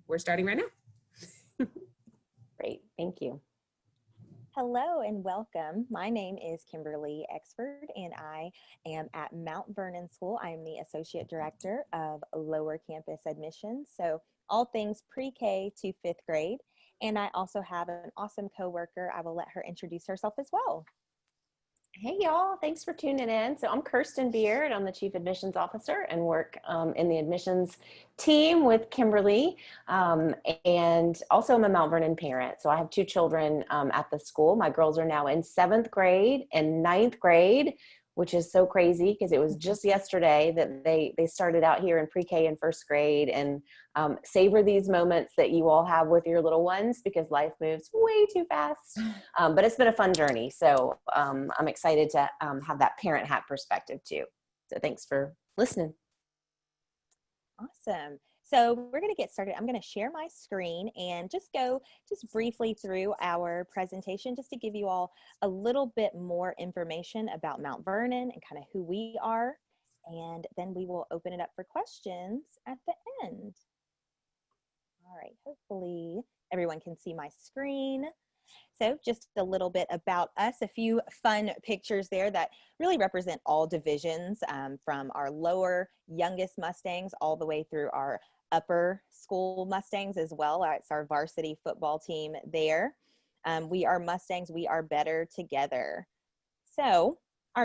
we're starting right now. Great, thank you. Hello and welcome. My name is Kimberly Exford and I am at Mount Vernon School. I am the Associate Director of Lower Campus Admissions, so all things pre-K to 5th grade. And I also have an awesome coworker. I will let her introduce herself as well. Hey y'all, thanks for tuning in. So I'm Kirsten Beard, I'm the Chief Admissions Officer and work in the admissions team with Kimberly. And also I'm a Mount Vernon parent. So I have 2 children at the school. My girls are now in 7th grade and 9th grade, which is so crazy because it was just yesterday that they started out here in pre-K and 1st grade, and savor these moments that you all have with your little ones because life moves way too fast. But it's been a fun journey. So I'm excited to have that parent hat perspective too. So thanks for listening. Awesome. So we're going to get started. I'm going to share my screen and just go briefly through our presentation just to give you all a little bit more information about Mount Vernon and kind of who we are. And then we will open it up for questions at the end. All right, hopefully everyone can see my screen. So just a little bit about us, a few fun pictures there that really represent all divisions, from our lower youngest Mustangs all the way through our upper school Mustangs as well. It's our varsity football team there. We are Mustangs, we are better together. So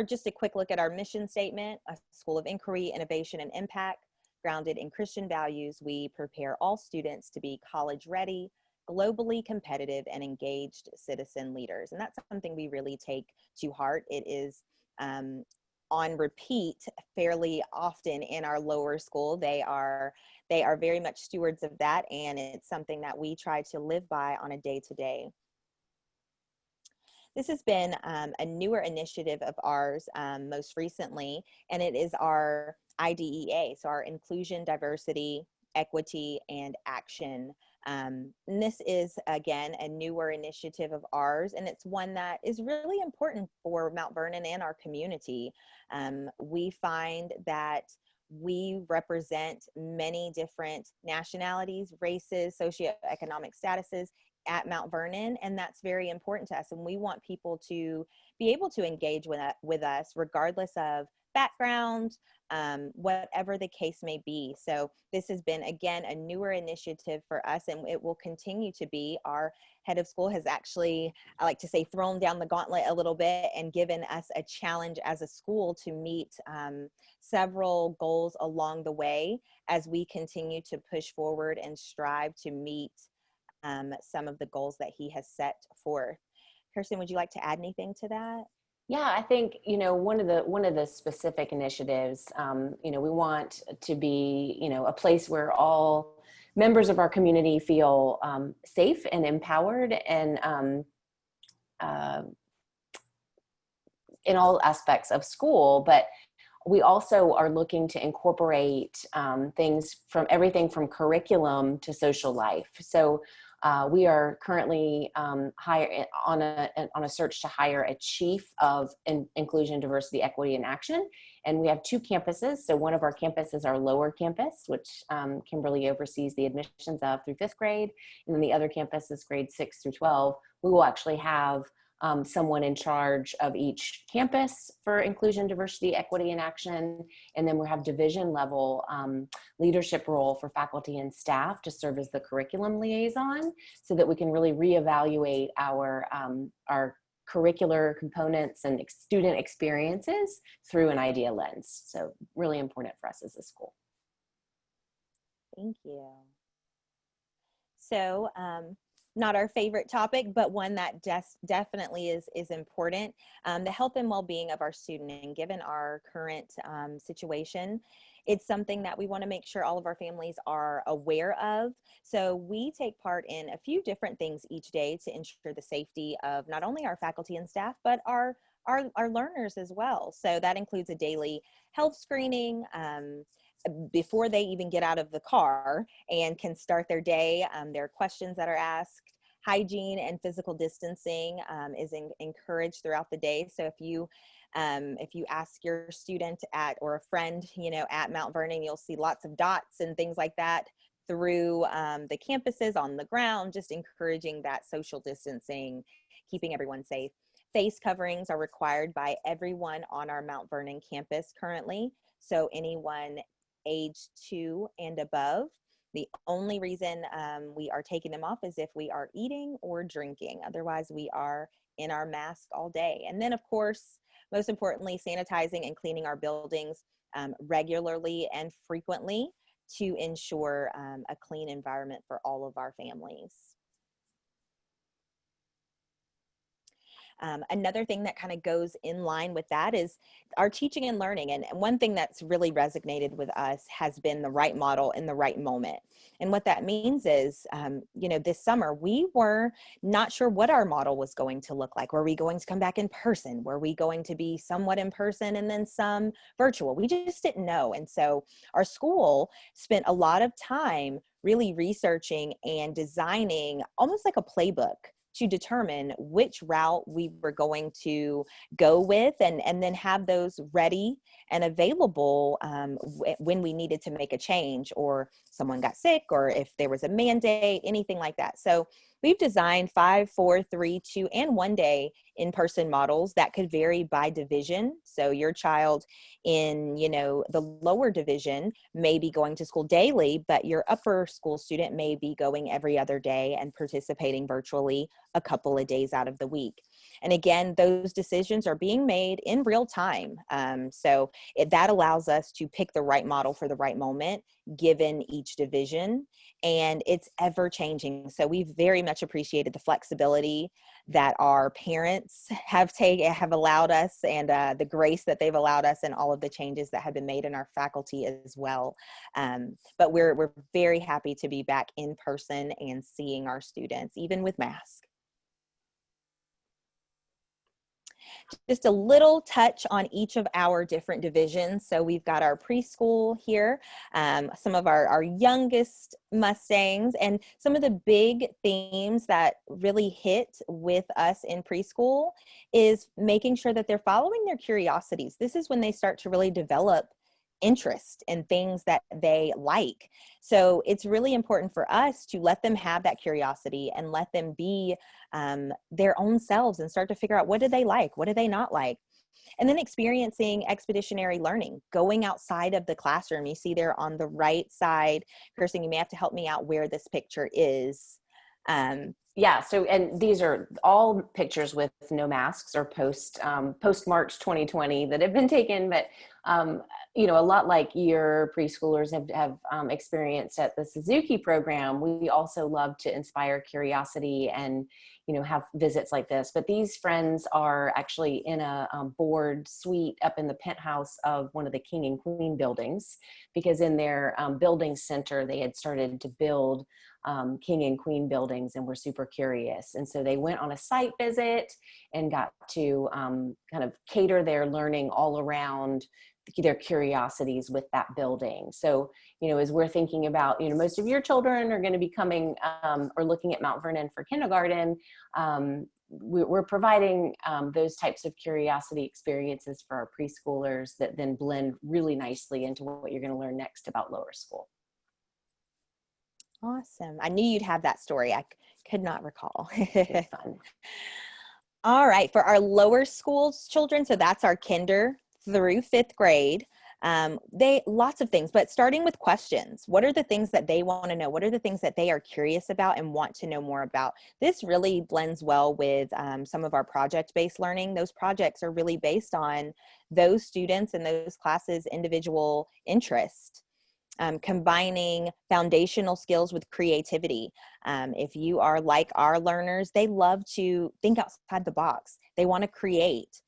just a quick look at our mission statement: a school of inquiry, innovation, and impact. Grounded in Christian values, we prepare all students to be college ready, globally competitive, and engaged citizen leaders. And that's something we really take to heart. It is on repeat fairly often in our lower school. They are very much stewards of that, and it's something that we try to live by on a day-to-day. This has been a newer initiative of ours most recently, and it is our IDEA, so our Inclusion, Diversity, Equity, and Action. And this is, again, a newer initiative of ours, and it's one that is really important for Mount Vernon and our community. We find that we represent many different nationalities, races, socioeconomic statuses at Mount Vernon, and that's very important to us. And we want people to be able to engage with us regardless of background, whatever the case may be. So this has been, again, a newer initiative for us, and it will continue to be. Our head of school has actually, I like to say, thrown down the gauntlet a little bit and given us a challenge as a school to meet several goals along the way as we continue to push forward and strive to meet some of the goals that he has set forth. Kirsten, would you like to add anything to that? Yeah, I think, one of the specific initiatives, we want to be, a place where all members of our community feel safe and empowered, and in all aspects of school. But we also are looking to incorporate things from everything from curriculum to social life. So we are currently on a search to hire a chief of inclusion, diversity, equity, and action. And we have 2 campuses. So one of our campuses is our lower campus, which Kimberly oversees the admissions of through 5th grade. And then the other campus is grade 6 through 12. We will actually have someone in charge of each campus for inclusion, diversity, equity, and action. And then we have division level leadership role for faculty and staff to serve as the curriculum liaison, so that we can really reevaluate our curricular components and student experiences through an IDEA lens. So really important for us as a school. Thank you. So, not our favorite topic, but one that definitely is important. The health and well-being of our student, and given our current situation, it's something that we want to make sure all of our families are aware of. So we take part in a few different things each day to ensure the safety of not only our faculty and staff, but our learners as well. So that includes a daily health screening, before they even get out of the car and can start their day. There are questions that are asked. Hygiene and physical distancing is encouraged throughout the day. So if you ask your student or a friend, at Mount Vernon, you'll see lots of dots and things like that through the campuses on the ground, just encouraging that social distancing, keeping everyone safe. Face coverings are required by everyone on our Mount Vernon campus currently. So anyone age 2 and above. The only reason we are taking them off is if we are eating or drinking. Otherwise, we are in our mask all day. And then, of course, most importantly, sanitizing and cleaning our buildings regularly and frequently to ensure a clean environment for all of our families. Another thing that kind of goes in line with that is our teaching and learning. And one thing that's really resonated with us has been the right model in the right moment. And what that means is, this summer, we were not sure what our model was going to look like. Were we going to come back in person? Were we going to be somewhat in person and then some virtual? We just didn't know. And so our school spent a lot of time really researching and designing almost like a playbook to determine which route we were going to go with, and then have those ready and available when we needed to make a change, or someone got sick, or if there was a mandate, anything like that. So we've designed 5, 4, 3, 2, and 1 day in-person models that could vary by division. So your child in, the lower division may be going to school daily, but your upper school student may be going every other day and participating virtually a couple of days out of the week. And again, those decisions are being made in real time. So that allows us to pick the right model for the right moment, given each division, and it's ever changing. So we've very much appreciated the flexibility that our parents have allowed us, and the grace that they've allowed us, and all of the changes that have been made in our faculty as well. But we're very happy to be back in person and seeing our students, even with masks. Just a little touch on each of our different divisions. So we've got our preschool here, some of our youngest Mustangs, and some of the big themes that really hit with us in preschool is making sure that they're following their curiosities. This is when they start to really develop interest in things that they like. So it's really important for us to let them have that curiosity and let them be their own selves and start to figure out, what do they like? What do they not like? And then experiencing expeditionary learning, going outside of the classroom. You see there on the right side, Kirsten, you may have to help me out where this picture is. Yeah, so, and these are all pictures with no masks or post March 2020 that have been taken, but a lot like your preschoolers have experienced at the Suzuki program, we also love to inspire curiosity and have visits like this. But these friends are actually in a board suite up in the penthouse of one of the King and Queen buildings, because in their building center they had started to build King and Queen buildings and were super curious. And so they went on a site visit and got to kind of cater their learning all around their curiosities with that building. So, as we're thinking about, most of your children are going to be coming or looking at Mount Vernon for kindergarten, we're providing those types of curiosity experiences for our preschoolers that then blend really nicely into what you're going to learn next about lower school. Awesome. I knew you'd have that story. I could not recall. It's fun. All right. For our lower school children, so that's our kinder through 5th grade. Lots of things, but starting with questions. What are the things that they want to know? What are the things that they are curious about and want to know more about? This really blends well with some of our project-based learning. Those projects are really based on those students and those classes' individual interest. Combining foundational skills with creativity. If you are like our learners, they love to think outside the box. They want to create.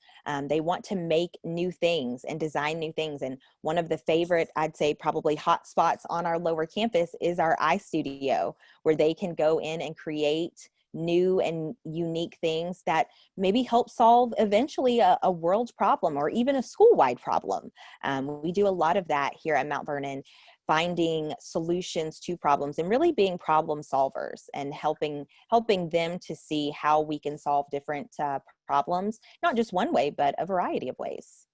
They want to make new things and design new things. And one of the favorite, I'd say probably hot spots on our lower campus is our iStudio, where they can go in and create new and unique things that maybe help solve eventually a world problem or even a school-wide problem. We do a lot of that here at Mount Vernon, finding solutions to problems and really being problem solvers and helping them to see how we can solve different problems, not just one way, but a variety of ways.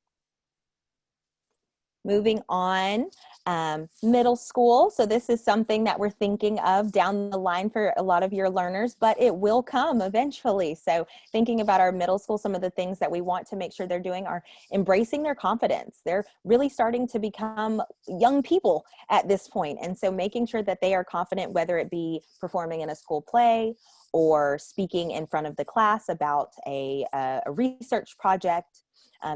Moving on, middle school. So this is something that we're thinking of down the line for a lot of your learners, but it will come eventually. So thinking about our middle school, some of the things that we want to make sure they're doing are embracing their confidence. They're really starting to become young people at this point. And so making sure that they are confident, whether it be performing in a school play or speaking in front of the class about a research project,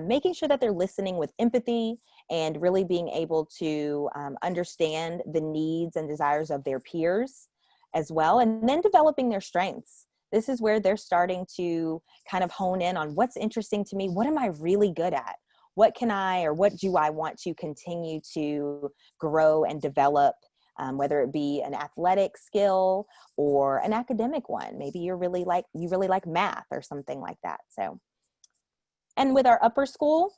making sure that they're listening with empathy and really being able to understand the needs and desires of their peers as well, and then developing their strengths. This is where they're starting to kind of hone in on what's interesting to me. What am I really good at? What can I, or what do I want to continue to grow and develop, whether it be an athletic skill or an academic one. Maybe you really like math or something like that. So, and with our upper school,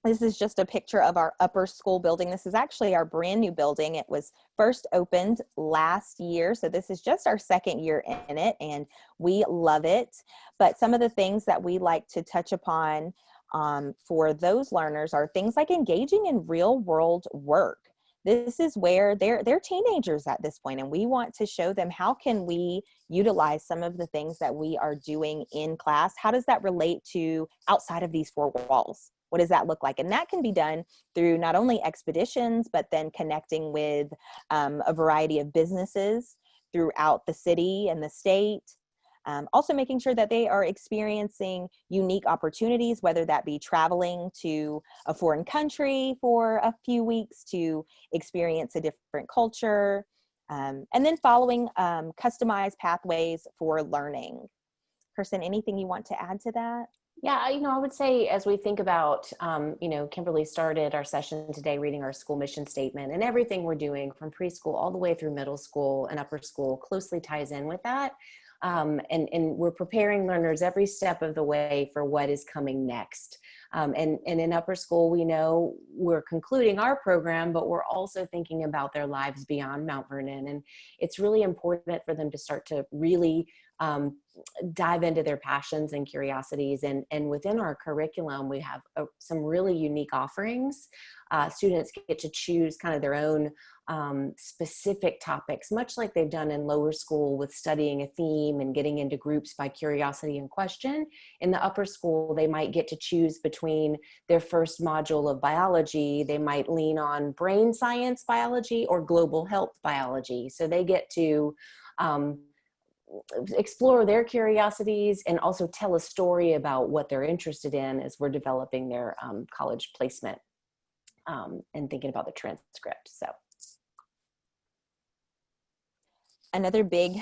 this is just a picture of our upper school building. This is actually our brand new building. It was first opened last year. So this is just our second year in it, and we love it. But some of the things that we like to touch upon for those learners are things like engaging in real world work. This is where they're teenagers at this point, and we want to show them how can we utilize some of the things that we are doing in class. How does that relate to outside of these four walls? What does that look like? And that can be done through not only expeditions, but then connecting with a variety of businesses throughout the city and the state. Also making sure that they are experiencing unique opportunities, whether that be traveling to a foreign country for a few weeks to experience a different culture, and then following customized pathways for learning. Kirsten, anything you want to add to that? Yeah, I would say as we think about, Kimberly started our session today reading our school mission statement, and everything we're doing from preschool all the way through middle school and upper school closely ties in with that. And we're preparing learners every step of the way for what is coming next. And in upper school, we know we're concluding our program, but we're also thinking about their lives beyond Mount Vernon. And it's really important for them to start to really dive into their passions and curiosities. And within our curriculum, we have some really unique offerings. Students get to choose kind of their own specific topics, much like they've done in lower school with studying a theme and getting into groups by curiosity and question. In the upper school, they might get to choose between their first module of biology. They might lean on brain science biology or global health biology. So they get to explore their curiosities and also tell a story about what they're interested in as we're developing their college placement and thinking about the transcript. So another big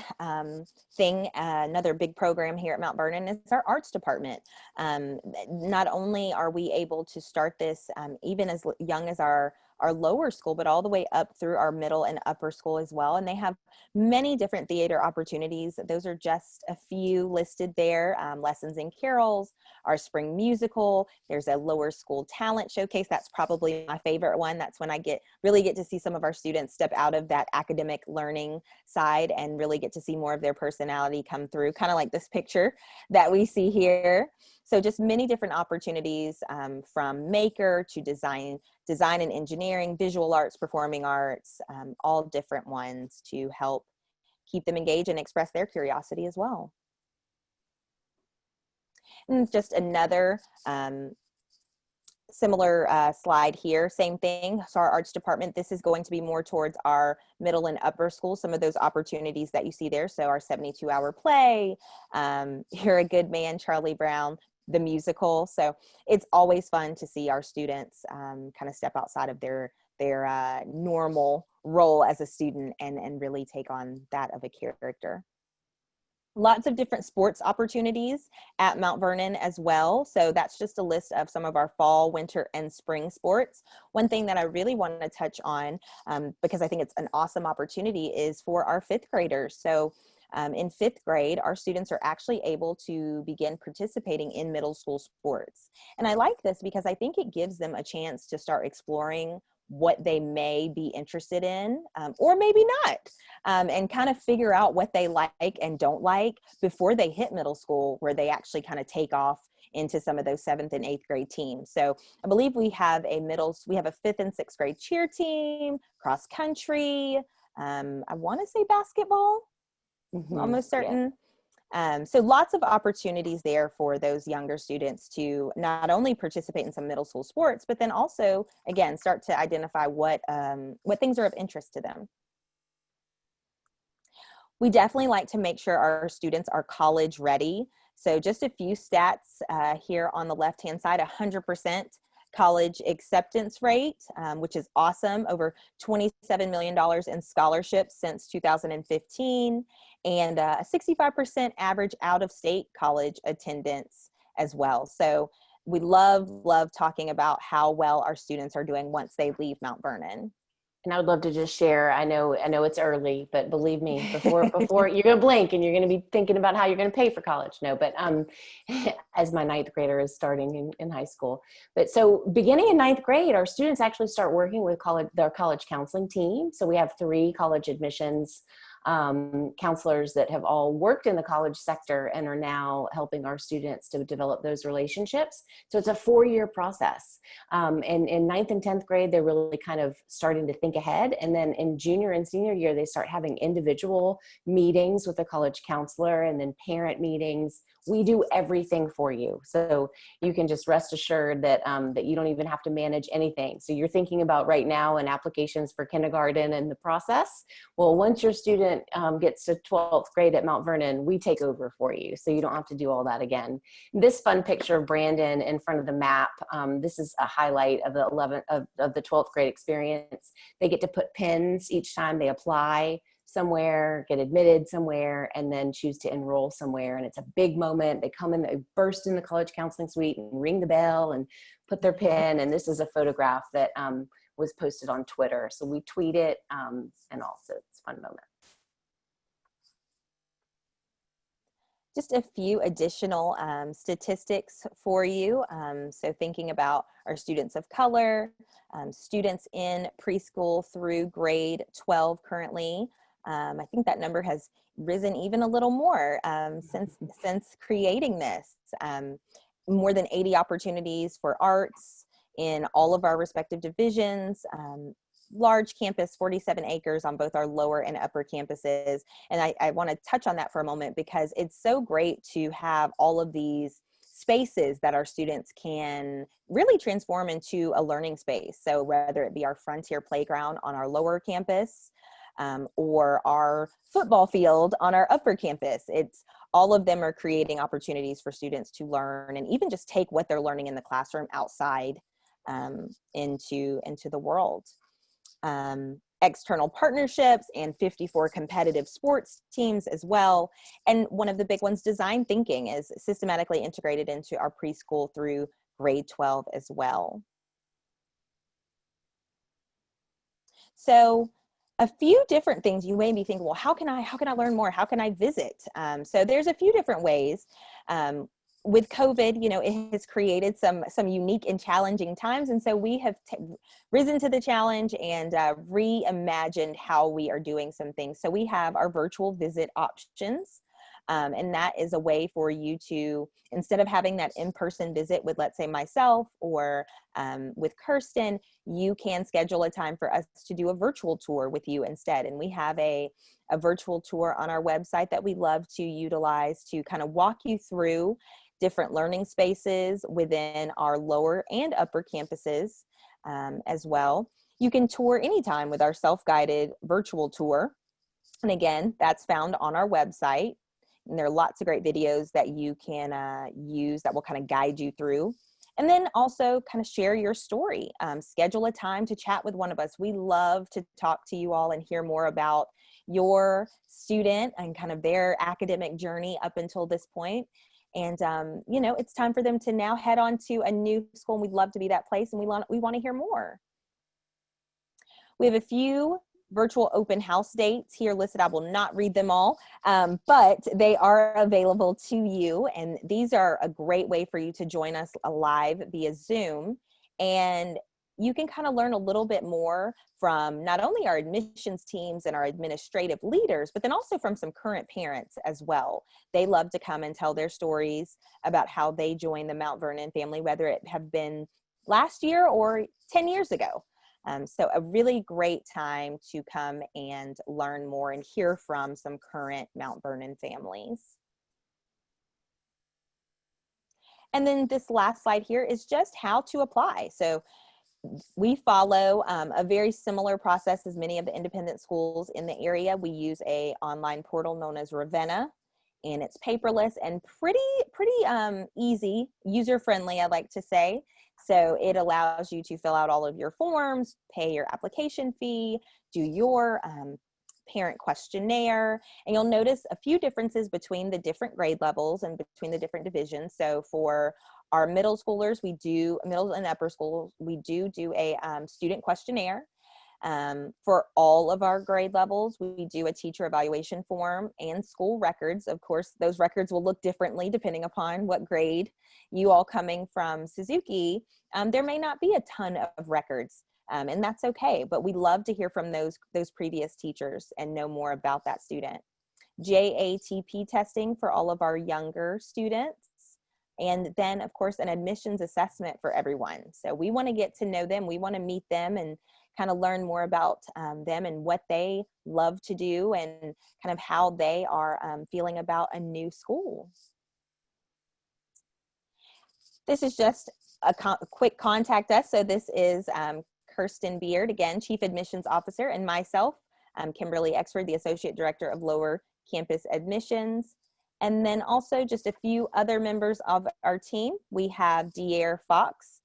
thing, another big program here at Mount Vernon is our arts department. Not only are we able to start this even as young as our lower school, but all the way up through our middle and upper school as well. And they have many different theater opportunities. Those are just a few listed there. Lessons in carols, our spring musical. There's a lower school talent showcase. That's probably my favorite one. That's when I really get to see some of our students step out of that academic learning side and really get to see more of their personality come through, kind of like this picture that we see here. So just many different opportunities from maker to design and engineering, visual arts, performing arts, all different ones to help keep them engaged and express their curiosity as well. And just another similar slide here, same thing. So our arts department, this is going to be more towards our middle and upper school, some of those opportunities that you see there. So our 72-hour play, You're a Good Man, Charlie Brown, the musical. So it's always fun to see our students kind of step outside of their normal role as a student and really take on that of a character. Lots of different sports opportunities at Mount Vernon as well. So that's just a list of some of our fall, winter, and spring sports. One thing that I really want to touch on, because I think it's an awesome opportunity, is for our fifth graders. So in fifth grade, our students are actually able to begin participating in middle school sports. And I like this because I think it gives them a chance to start exploring what they may be interested in, or maybe not, and kind of figure out what they like and don't like before they hit middle school, where they actually kind of take off into some of those 7th and 8th grade teams. So I believe we have a 5th and 6th grade cheer team, cross country, I want to say basketball, I'm almost certain. So lots of opportunities there for those younger students to not only participate in some middle school sports, but then also, again, start to identify what things are of interest to them. We definitely like to make sure our students are college ready. So just a few stats here on the left-hand side, 100% college acceptance rate, which is awesome. Over $27 million in scholarships since 2015, and a 65% average out-of-state college attendance as well. So we love talking about how well our students are doing once they leave Mount Vernon. And I would love to just share, I know it's early, but believe me, before you're going to blink and you're going to be thinking about how you're going to pay for college. No, but as my 9th grader is starting in high school. But so beginning in 9th grade, our students actually start working with their college counseling team. So we have 3 college admissions counselors that have all worked in the college sector and are now helping our students to develop those relationships. So it's a 4-year process. And in 9th and 10th grade, they're really kind of starting to think ahead. And then in junior and senior year, they start having individual meetings with a college counselor and then parent meetings. We do everything for you. So you can just rest assured that, that you don't even have to manage anything. So you're thinking about right now in applications for kindergarten and the process. Well, once your student gets to 12th grade at Mount Vernon, we take over for you. So you don't have to do all that again. This fun picture of Brandon in front of the map, this is a highlight of the 12th grade experience. They get to put pins each time they apply somewhere, get admitted somewhere, and then choose to enroll somewhere. And it's a big moment. They come in, they burst in the college counseling suite and ring the bell and put their pin. And this is a photograph that was posted on Twitter. So we tweet it, and also it's a fun moment. Just a few additional statistics for you. So thinking about our students of color, students in preschool through grade 12 currently. I think that number has risen even a little more since creating this. More than 80 opportunities for arts in all of our respective divisions. Large campus, 47 acres on both our lower and upper campuses. And I want to touch on that for a moment because it's so great to have all of these spaces that our students can really transform into a learning space. So whether it be our Frontier Playground on our lower campus, or our football field on our upper campus. It's all of them are creating opportunities for students to learn and even just take what they're learning in the classroom outside into the world. External partnerships and 54 competitive sports teams as well. And one of the big ones, design thinking, is systematically integrated into our preschool through grade 12 as well. So a few different things you may be thinking, well, how can I learn more? How can I visit? So there's a few different ways. With COVID, it has created some unique and challenging times. And so we have risen to the challenge and reimagined how we are doing some things. So we have our virtual visit options. And that is a way for you to, instead of having that in-person visit with, let's say, myself or with Kirsten, you can schedule a time for us to do a virtual tour with you instead. And we have a virtual tour on our website that we love to utilize to kind of walk you through different learning spaces within our lower and upper campuses as well. You can tour anytime with our self-guided virtual tour. And again, that's found on our website. And there are lots of great videos that you can use that will kind of guide you through. And then also kind of share your story. Schedule a time to chat with one of us. We love to talk to you all and hear more about your student and kind of their academic journey up until this point. And, it's time for them to now head on to a new school, and we'd love to be that place, and we want to hear more. We have a few virtual open house dates here listed. I will not read them all, but they are available to you. And these are a great way for you to join us live via Zoom and you can kind of learn a little bit more from not only our admissions teams and our administrative leaders, but then also from some current parents as well. They love to come and tell their stories about how they joined the Mount Vernon family, whether it have been last year or 10 years ago. So a really great time to come and learn more and hear from some current Mount Vernon families. And then this last slide here is just how to apply. So we follow a very similar process as many of the independent schools in the area. We use a online portal known as Ravenna, and it's paperless and pretty easy, user-friendly, I like to say. So it allows you to fill out all of your forms, pay your application fee, do your parent questionnaire, and you'll notice a few differences between the different grade levels and between the different divisions. So for our middle schoolers, middle and upper schools, we do a student questionnaire. For all of our grade levels, we do a teacher evaluation form and school records. Of course, those records will look differently depending upon what grade. You all coming from Suzuki, there may not be a ton of records, and that's okay, but we love to hear from those previous teachers and know more about that student. JATP testing for all of our younger students. And then, of course, an admissions assessment for everyone. So we want to get to know them. We want to meet them and kind of learn more about them and what they love to do and kind of how they are feeling about a new school. This is just a quick contact us. So this is Kirsten Beard, again, Chief Admissions Officer, and myself, Kimberly Exford, the Associate Director of Lower Campus Admissions. And then also just a few other members of our team. We have De'Air Fox.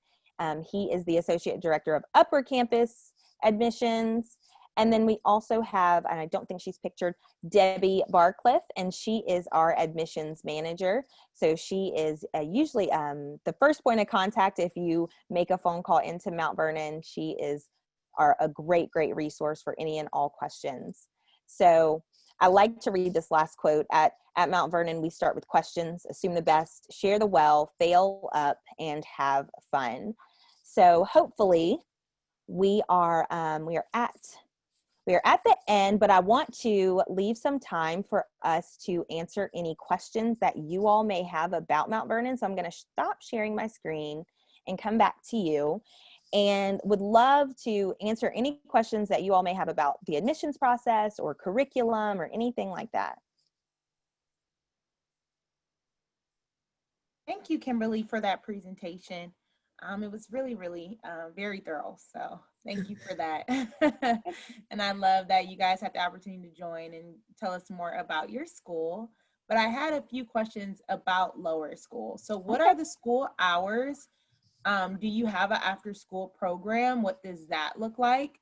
He is the Associate Director of Upper Campus Admissions. And then we also have, and I don't think she's pictured, Debbie Barcliff, and she is our admissions manager. So she is usually the first point of contact if you make a phone call into Mount Vernon. She is a great resource for any and all questions. So I like to read this last quote. At Mount Vernon, we start with questions, assume the best, share the well, fail up, and have fun. So hopefully we are at the end, but I want to leave some time for us to answer any questions that you all may have about Mount Vernon. So I'm going to stop sharing my screen and come back to you, and would love to answer any questions that you all may have about the admissions process or curriculum or anything like that. Thank you, Kimberly, for that presentation. It was really, very thorough. So thank you for that. And I love that you guys had the opportunity to join and tell us more about your school. But I had a few questions about lower school. So what are the school hours? Do you have an after school program? What does that look like?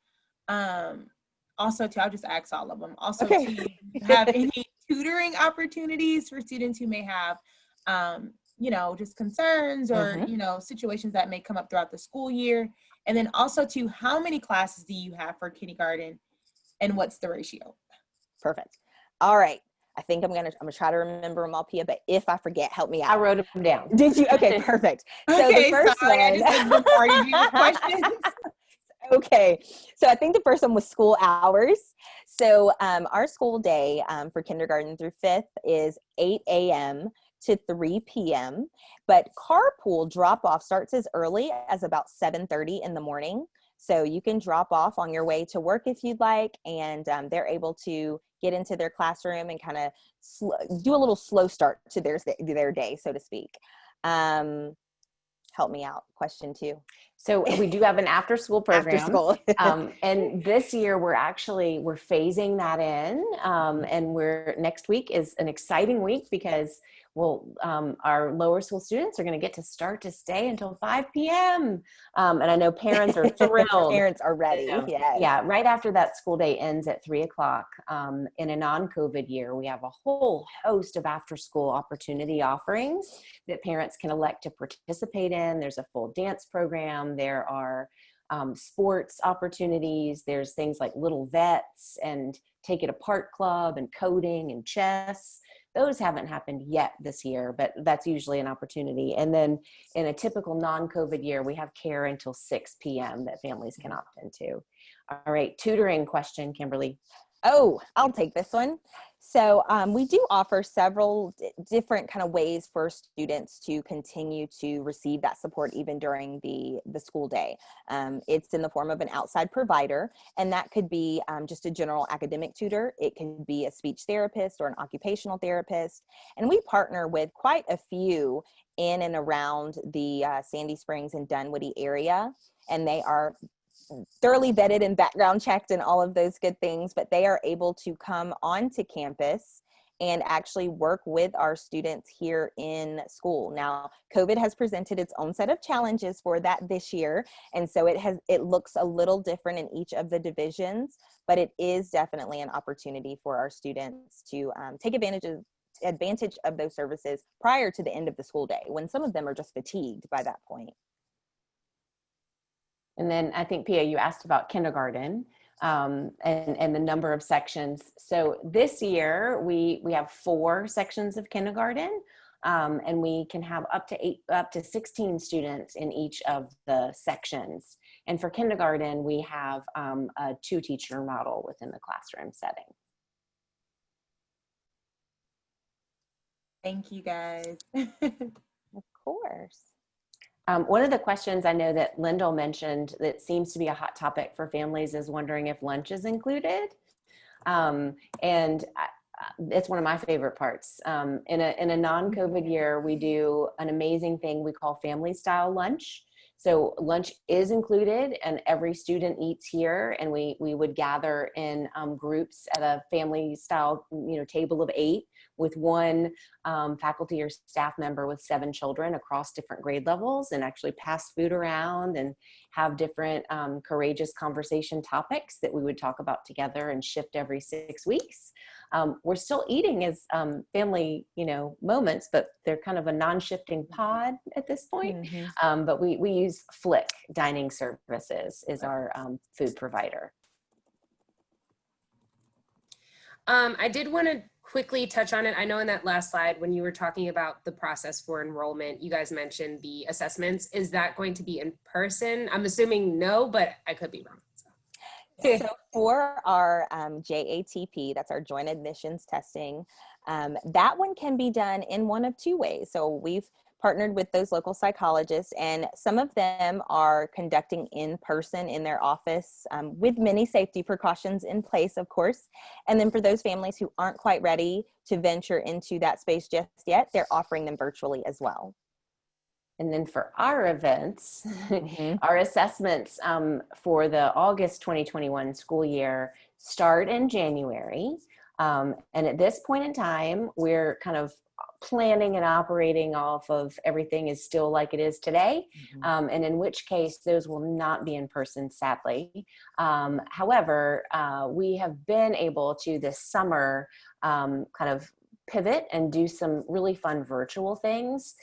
Also, I'll just ask all of them. Also, do you have any tutoring opportunities for students who may have just concerns or, situations that may come up throughout the school year? And then also how many classes do you have for kindergarten and what's the ratio? Perfect. All right. I think I'm gonna try to remember them all, Pia, but if I forget, help me out. I wrote them down. Did you? Okay, perfect. So Okay, the first sorry, one, I just bombarded you with questions. Okay, so I think the first one was school hours. So our school day for kindergarten through 5th is 8 a.m. to 3 p.m. But carpool drop-off starts as early as about 7:30 in the morning. So you can drop off on your way to work if you'd like, and they're able to get into their classroom and kind of do a little slow start to their day, so to speak. Help me out. Question 2. So we do have an after school program. After school. And this year we're phasing that in. And next week is an exciting week because our lower school students are going to get to start to stay until 5 p.m. And I know parents are thrilled. Parents are ready. Yes. Yeah. Right after that school day ends at 3 o'clock. In a non-COVID year, we have a whole host of after school opportunity offerings that parents can elect to participate in. There's a full dance program. There are sports opportunities. There's things like Little Vets and Take It Apart Club and coding and chess. Those haven't happened yet this year, but that's usually an opportunity. And then in a typical non-COVID year, we have care until 6 p.m. that families can opt into. All right, tutoring question, Kimberly. Oh, I'll take this one. So we do offer several different kind of ways for students to continue to receive that support even during the school day. It's in the form of an outside provider, and that could be just a general academic tutor. It can be a speech therapist or an occupational therapist. And we partner with quite a few in and around the Sandy Springs and Dunwoody area, and they are thoroughly vetted and background checked and all of those good things, but they are able to come onto campus and actually work with our students here in school. Now, COVID has presented its own set of challenges for that this year, and so it looks a little different in each of the divisions, but it is definitely an opportunity for our students to take advantage of those services prior to the end of the school day, when some of them are just fatigued by that point. And then I think, Pia, you asked about kindergarten and the number of sections. So this year we have 4 sections of kindergarten, and we can have up to 16 students in each of the sections. And for kindergarten, we have a 2-teacher model within the classroom setting. Thank you, guys. Of course. One of the questions I know that Lyndall mentioned that seems to be a hot topic for families is wondering if lunch is included. It's one of my favorite parts. In a non-COVID year, we do an amazing thing we call family style lunch. So lunch is included and every student eats here, and we would gather in groups at a family style, table of 8 with one faculty or staff member with 7 children across different grade levels, and actually pass food around and have different courageous conversation topics that we would talk about together and shift every 6 weeks. We're still eating as family, moments, but they're kind of a non-shifting pod at this point. Mm-hmm. But we use Flick Dining Services is our food provider. I did want to quickly touch on it. I know in that last slide, when you were talking about the process for enrollment, you guys mentioned the assessments. Is that going to be in person? I'm assuming no, but I could be wrong. So for our JATP, that's our joint admissions testing, that one can be done in one of 2 ways. So we've partnered with those local psychologists, and some of them are conducting in person in their office with many safety precautions in place, of course. And then for those families who aren't quite ready to venture into that space just yet, they're offering them virtually as well. And then for our events, Mm-hmm. our assessments for the August 2021 school year start in January. And at this point in time, we're kind of planning and operating off of everything is still like it is today. Mm-hmm. And in which case those will not be in person, sadly. However, we have been able to this summer kind of pivot and do some really fun virtual things.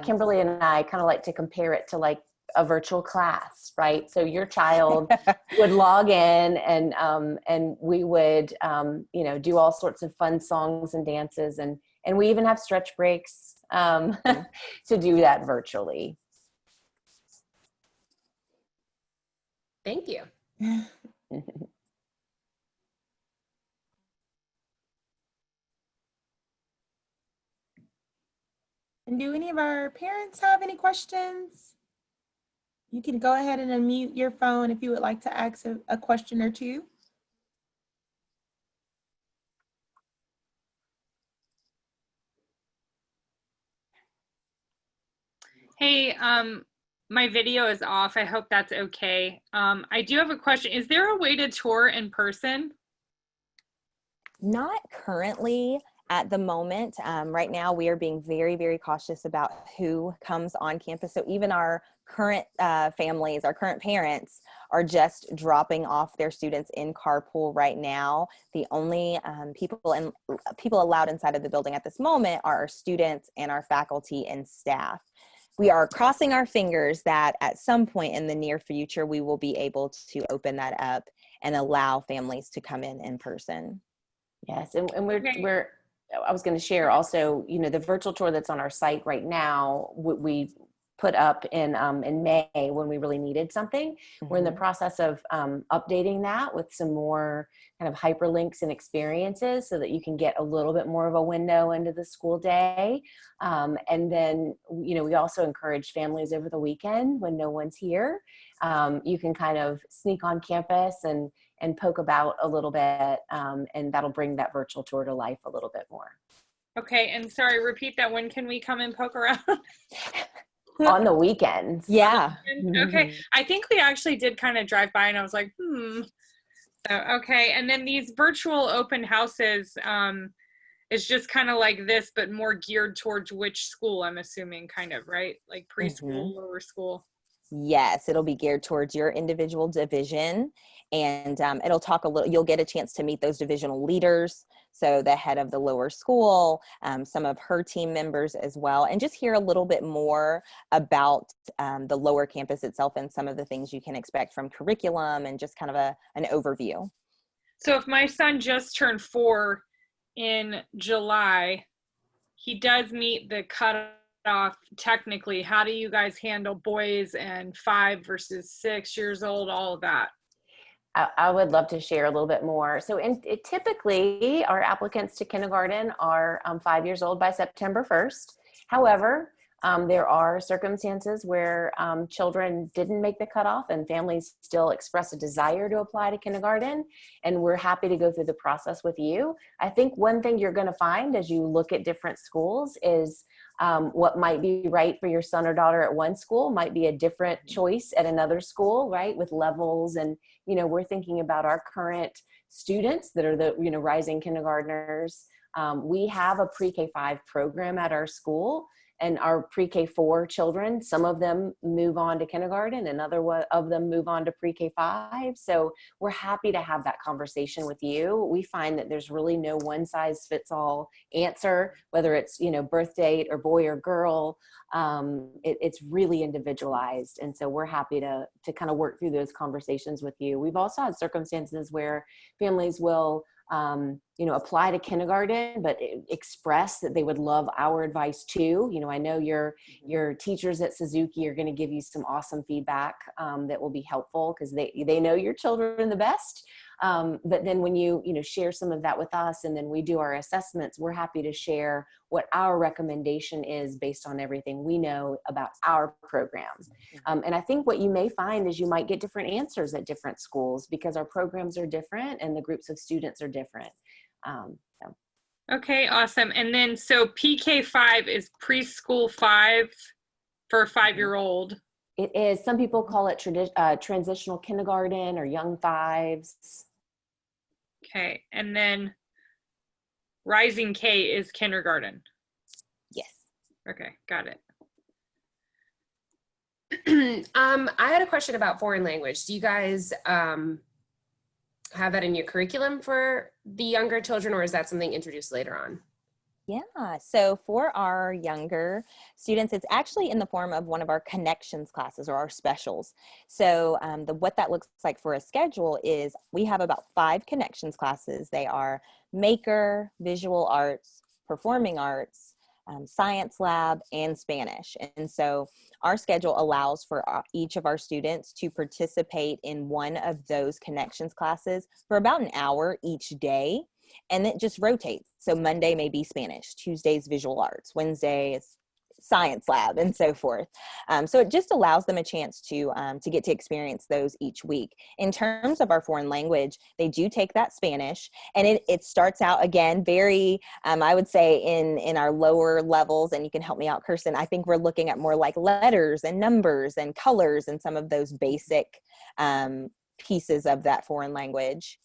Kimberly and I kind of like to compare it to like a virtual class, right? So your child would log in and we would, do all sorts of fun songs and dances, and we even have stretch breaks to do that virtually. Thank you. And do any of our parents have any questions? You can go ahead and unmute your phone if you would like to ask a question or 2. Hey, my video is off. I hope that's okay. I do have a question. Is there a way to tour in person? Not currently at the moment. Right now, we are being very, very cautious about who comes on campus. So even our current families, our current parents are just dropping off their students in carpool right now. The only people allowed inside of the building at this moment are our students and our faculty and staff. We are crossing our fingers that at some point in the near future, we will be able to open that up and allow families to come in person. Yes, and we're I was going to share also, you know, the virtual tour that's on our site right now, we put up in May when we really needed something. We're in the process of updating that with some more kind of hyperlinks and experiences so that you can get a little bit more of a window into the school day. And then, you know, we also encourage families over the weekend when no one's here. You can kind of sneak on campus and poke about a little bit, and that'll bring that virtual tour to life a little bit more. Okay, and sorry, repeat that. When can we come and poke around? On the weekends. Yeah. Okay, I think we actually did kind of drive by and I was like, So, okay, and then these virtual open houses is just kind of like this, but more geared towards which school, I'm assuming, kind of, right? Like preschool, lower school. Yes, it'll be geared towards your individual division, and it'll talk a little, you'll get a chance to meet those divisional leaders. So the head of the lower school, some of her team members as well, and just hear a little bit more about the lower campus itself and some of the things you can expect from curriculum and just kind of an overview. So if my son just turned 4 in July, he does meet the cutoff technically. How do you guys handle boys and 5 versus 6 years old, all of that? I would love to share a little bit more. So typically our applicants to kindergarten are 5 years old by September 1st. However, there are circumstances where children didn't make the cutoff and families still express a desire to apply to kindergarten, and we're happy to go through the process with you. I think one thing you're going to find as you look at different schools is what might be right for your son or daughter at one school might be a different choice at another school, right? With levels, and you know, we're thinking about our current students that are the, you know, rising kindergartners. We have a pre-K-5 program at our school, and our pre-K-4 children, some of them move on to kindergarten and other of them move on to pre-K-5. So we're happy to have that conversation with you. We find that there's really no one size fits all answer, whether it's, you know, birth date or boy or girl. It's really individualized. And so we're happy to kind of work through those conversations with you. We've also had circumstances where families will you know, apply to kindergarten, but express that they would love our advice too. You know, I know your teachers at Suzuki are going to give you some awesome feedback that will be helpful because they know your children the best. But then when you know, share some of that with us and then we do our assessments, we're happy to share what our recommendation is based on everything we know about our programs. And I think what you may find is you might get different answers at different schools because our programs are different and the groups of students are different. So. Okay, awesome. And then so PK-5 is preschool 5 for a 5-year-old. It is. Some people call it transitional kindergarten or young 5s. Okay, and then Rising K is kindergarten. Yes. Okay, got it. I had a question about foreign language. Do you guys have that in your curriculum for the younger children, or is that something introduced later on? Yeah, so for our younger students, it's actually in the form of one of our connections classes or our specials. So what that looks like for a schedule is we have about 5 connections classes. They are maker, visual arts, performing arts, science lab, and Spanish. And so our schedule allows for each of our students to participate in one of those connections classes for about an hour each day. And it just rotates. So Monday may be Spanish, Tuesday's visual arts, Wednesday is science lab, and so forth. So it just allows them a chance to get to experience those each week. In terms of our foreign language, they do take that Spanish, and it starts out again very, I would say in our lower levels, and you can help me out, Kirsten, I think we're looking at more like letters and numbers and colors and some of those basic pieces of that foreign language.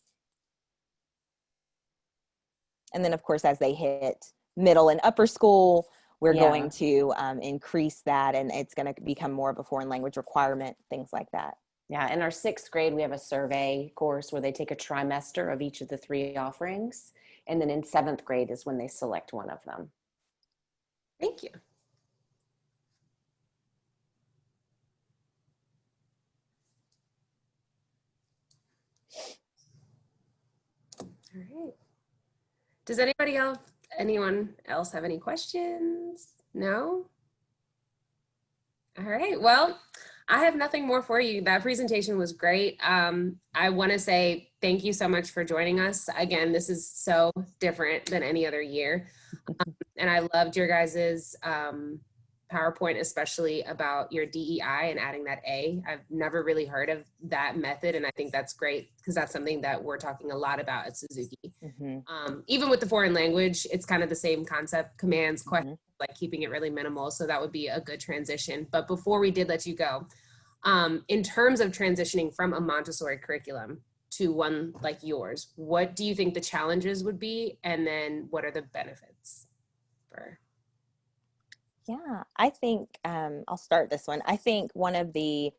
And then, of course, as they hit middle and upper school, we're going to increase that, and it's going to become more of a foreign language requirement, things like that. Yeah, in our 6th grade, we have a survey course where they take a trimester of each of the 3 offerings. And then in 7th grade is when they select one of them. Thank you. All right. Does anybody else anyone else have any questions? No? All right, well, I have nothing more for you. That presentation was great. I want to say thank you so much for joining us. Again, this is so different than any other year. And I loved your guys's PowerPoint, especially about your DEI and adding that A. I've never really heard of that method, and I think that's great because that's something that we're talking a lot about at Suzuki. Even with the foreign language, it's kind of the same concept, commands, questions, like keeping it really minimal. So that would be a good transition. But before we did let you go, in terms of transitioning from a Montessori curriculum to one like yours, what do you think the challenges would be? And then what are the benefits for? Yeah, I think I'll start this one. I think one of the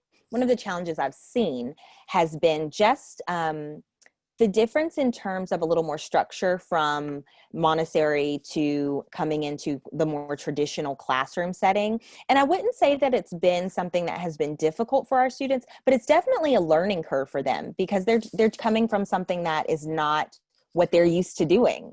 challenges I've seen has been just the difference in terms of a little more structure from Montessori to coming into the more traditional classroom setting. And I wouldn't say that it's been something that has been difficult for our students, but it's definitely a learning curve for them because they're coming from something that is not what they're used to doing.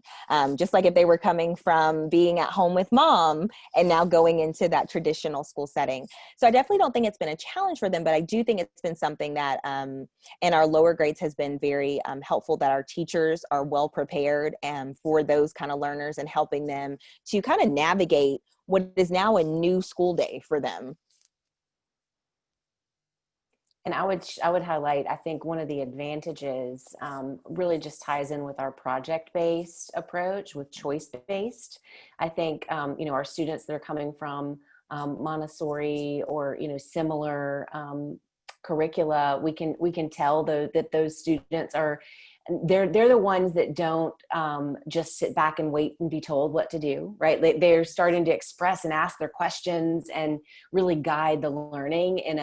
Just like if they were coming from being at home with mom and now going into that traditional school setting. So I definitely don't think it's been a challenge for them, but I do think it's been something that in our lower grades has been very helpful, that our teachers are well prepared for those kind of learners and helping them to kind of navigate what is now a new school day for them. And I would highlight, I think one of the advantages really just ties in with our project-based approach, with choice-based. I think, our students that are coming from Montessori or, similar curricula, we can tell that those students are, they're the ones that don't just sit back and wait and be told what to do, right? They're starting to express and ask their questions and really guide the learning in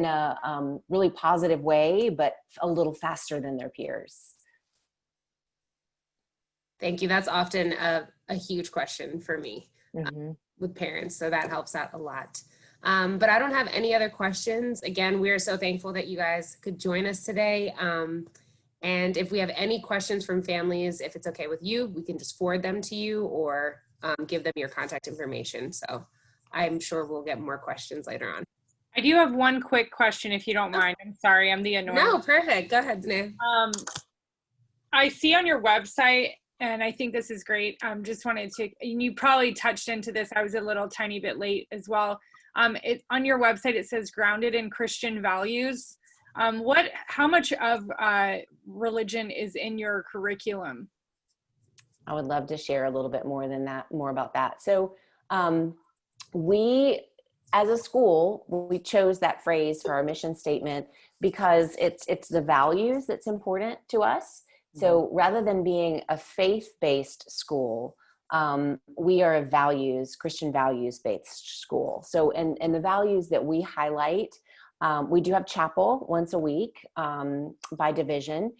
a really positive way, but a little faster than their peers. Thank you. That's often a huge question for me with parents, so that helps out a lot. But I don't have any other questions. Again, we are so thankful that you guys could join us today. And if we have any questions from families, if it's okay with you, we can just forward them to you or give them your contact information. So I'm sure we'll get more questions later on. I do have one quick question, if you don't mind. I'm sorry, I'm the annoying. No, perfect. Go ahead, Danae. I see on your website, and I think this is great. Just wanted to, you probably touched into this. I was a little tiny bit late as well. On your website, it says grounded in Christian values. How much of religion is in your curriculum? I would love to share a little bit more about that. So we, as a school, we chose that phrase for our mission statement because it's the values that's important to us. So rather than being a faith-based school, we are a Christian values-based school. So, and the values that we highlight, we do have chapel once a week by division.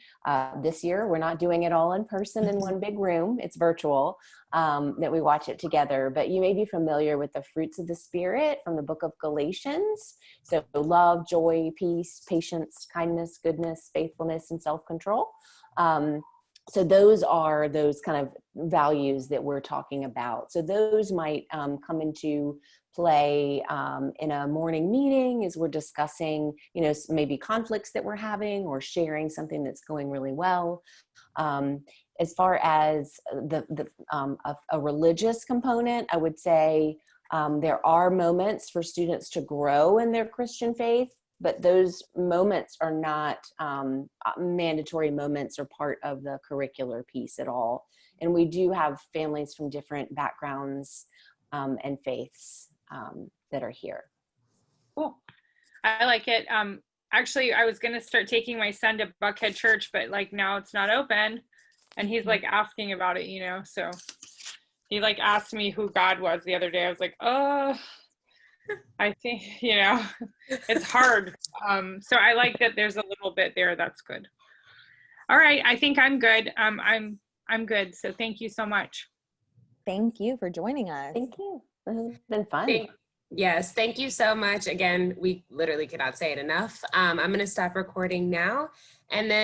This year, we're not doing it all in person in one big room. It's virtual that we watch it together. But you may be familiar with the fruits of the Spirit from the book of Galatians. So love, joy, peace, patience, kindness, goodness, faithfulness, and self-control. So those are those kind of values that we're talking about. So those might come into play in a morning meeting as we're discussing, maybe conflicts that we're having or sharing something that's going really well. As far as a religious component, I would say there are moments for students to grow in their Christian faith, but those moments are not mandatory moments or part of the curricular piece at all. And we do have families from different backgrounds and faiths that are here. Cool. I like it. Actually, I was going to start taking my son to Buckhead Church, but now it's not open. And he's asking about it, so he asked me who God was the other day. I was like, oh, I think, it's hard. So I like that there's a little bit there. That's good. All right. I think I'm good. I'm good. So thank you so much. Thank you for joining us. Thank you. This has been fun. Yes. Thank you so much. Again, we literally cannot say it enough. I'm going to stop recording now, and then